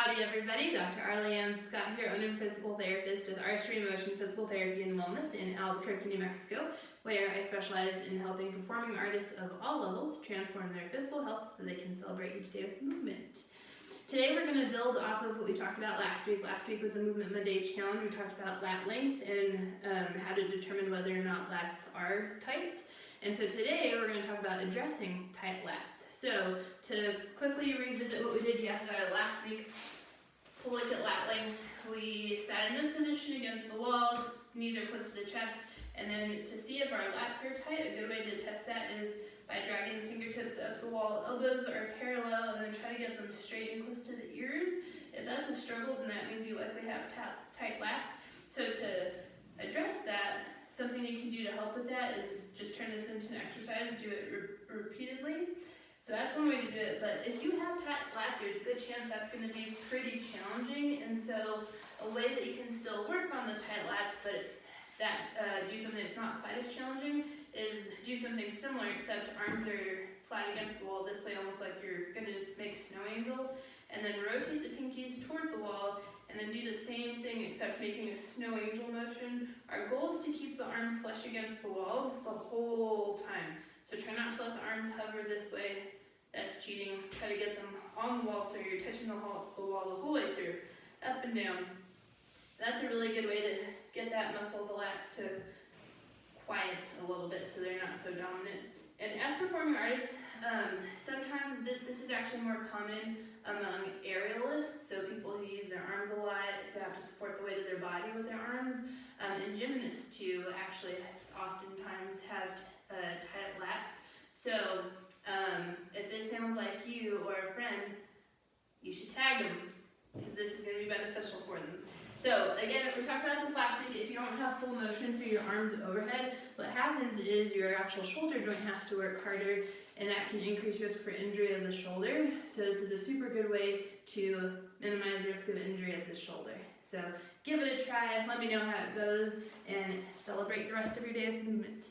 Howdy everybody, Dr. DrScott here, owner and physical therapist with Artistry Motion Physical Therapy and Wellness in Albuquerque, New Mexico, where I specialize in helping performing artists of all levels transform their physical health so they can celebrate each day with movement. Today we're going to build off of what we talked about last week. Last week was a Movement Monday challenge. We talked about lat length and how to determine whether or not lats are tight. And so today we're going to talk about addressing tight lats. So to quickly revisit what we did last week, to look at lat length, we sat in this position against the wall, knees are close to the chest, and then to see if our lats are tight, a good way to test that is by dragging the fingertips up the wall. Elbows are parallel, and then try to get them straight and close to the ears. If that's a struggle, then that means you likely have tight lats. So to address that, something you can do to help with that is just turn this into an exercise, do it repeatedly. So that's one way to do it, but if you have tight lats, there's a good chance that's going to be pretty challenging, and so a way that you can still work on the tight lats, but do something that's not quite as challenging, is do something similar, except arms are flat against the wall this way, almost like you're going to make a snow angel, and then rotate the pinkies toward the wall, and then do the same thing except making a snow angel motion. Our goal is to keep the arms flush against the wall the whole time. So try not to let the arms hover this way. That's cheating. Try to get them on the wall so you're touching the wall the whole way through, up and down. That's a really good way to get that muscle of the lats to quiet a little bit so they're not so dominant. And as performing artists, sometimes this is actually more common among aerialists, so people who use their arms a lot, who have to support the weight of their body with their arms, and gymnasts too actually oftentimes have tight lats. So if this sounds like you or a friend, you should tag them, because this is going to be beneficial for them. So again, we talked about this last week. If you don't have full motion through your arms overhead, what happens is your actual shoulder joint has to work harder, and that can increase risk for injury of the shoulder. So this is a super good way to minimize risk of injury of the shoulder. So give it a try, let me know how it goes, and celebrate the rest of your day of movement.